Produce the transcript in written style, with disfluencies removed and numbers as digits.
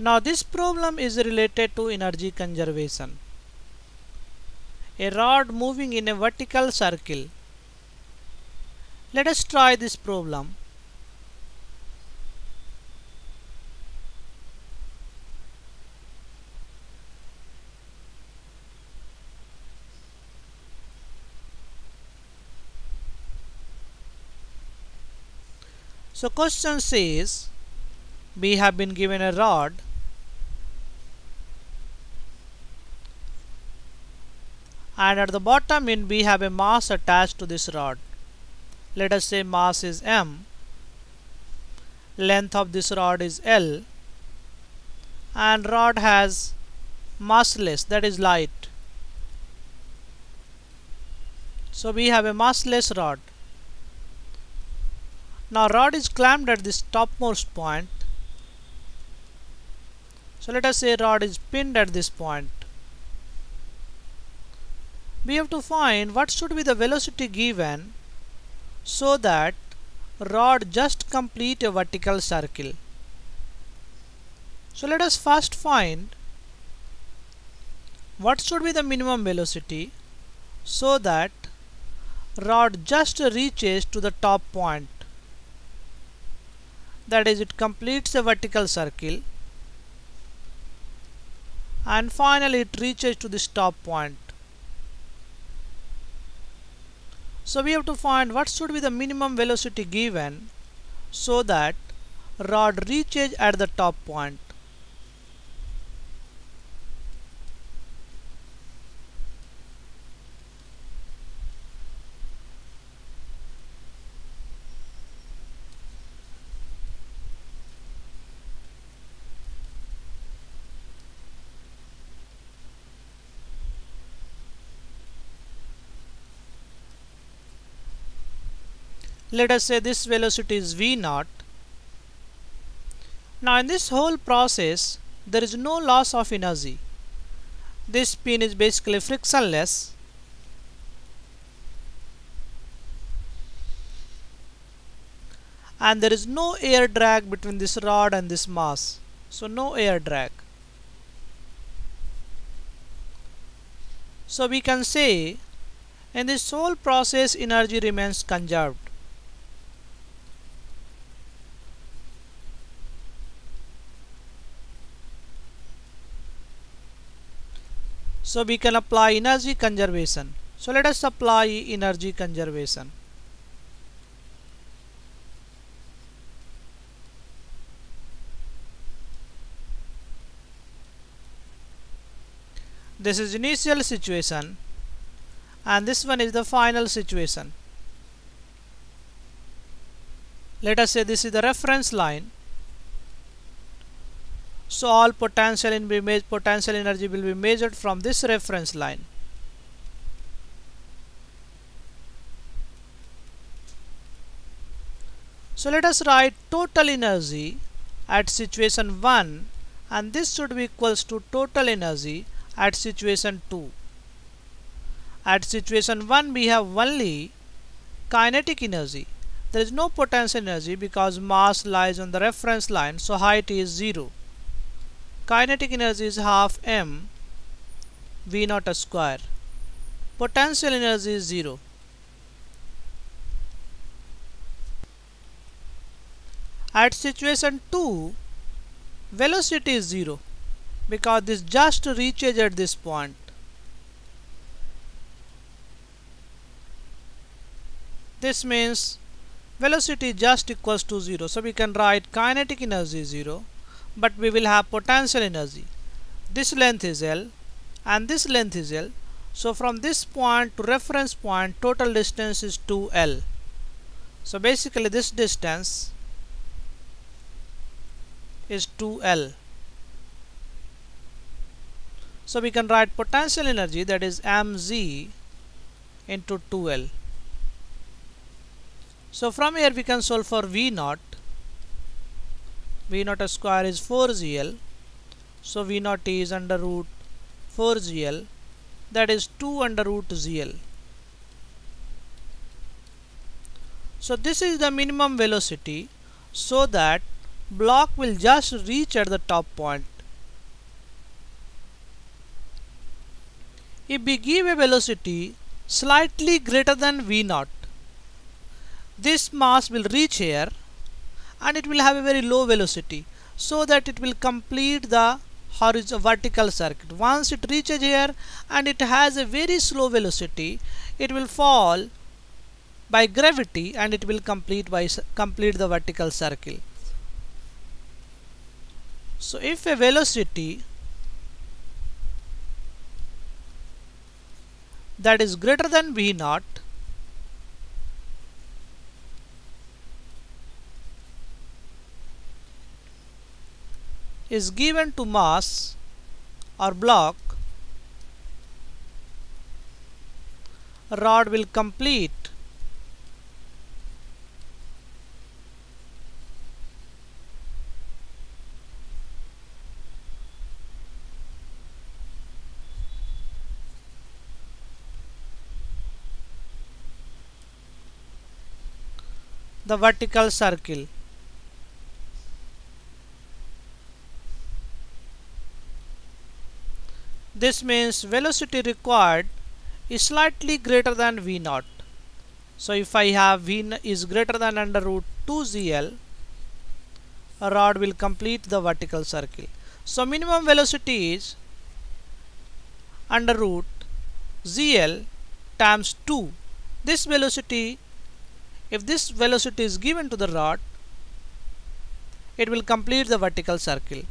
Now this problem is related to energy conservation. A rod moving in a vertical circle. Let us try this problem. So question says we have been given a rod and at the bottom in we have a mass attached to this rod. Let us say mass is m, length of this rod is L, and rod has massless, that is light. So we have a massless rod. Now rod is clamped at this topmost point. So let us say rod is pinned at this point. We have to find what should be the velocity given so that rod just complete a vertical circle. So let us first find what should be the minimum velocity so that rod just reaches to the top point. That is, it completes a vertical circle and finally it reaches to this top point. So we have to find what should be the minimum velocity given so that rod reaches at the top point. Let us say this velocity is v0. Now in this whole process there is no loss of energy. This pin is basically frictionless. And there is no air drag between this rod and this mass. So no air drag. So we can say in this whole process energy remains conserved. So we can apply energy conservation. So let us apply energy conservation. This is initial situation and this one is the final situation. Let us say this is the reference line. So all potential energy will be measured from this reference line. So let us write total energy at situation 1 and this should be equals to total energy at situation 2. At situation 1 we have only kinetic energy. There is no potential energy because mass lies on the reference line, so height is 0. Kinetic energy is half m v0 square. Potential energy is 0. At situation 2, velocity is 0 because this just reaches at this point. This means velocity just equals to 0. So we can write kinetic energy is 0. But we will have potential energy. This length is L and this length is L. So from this point to reference point total distance is 2L. So basically this distance is 2L. So we can write potential energy, that is mg into 2L. So from here we can solve for v0. v0 square is 4gl. So v0 is under root 4gl, that is 2 under root gl. So this is the minimum velocity so that block will just reach at the top point. If we give a velocity slightly greater than v0, this mass will reach here and it will have a very low velocity, so that it will complete the vertical circuit. Once it reaches here and it has a very slow velocity, it will fall by gravity and it will complete the vertical circle. So if a velocity that is greater than v0 is given to mass or block, rod will complete the vertical circle. This means velocity required is slightly greater than v0. So if I have v is greater than under root 2gl, a rod will complete the vertical circle. So minimum velocity is under root gl times 2. This velocity, if this velocity is given to the rod, it will complete the vertical circle.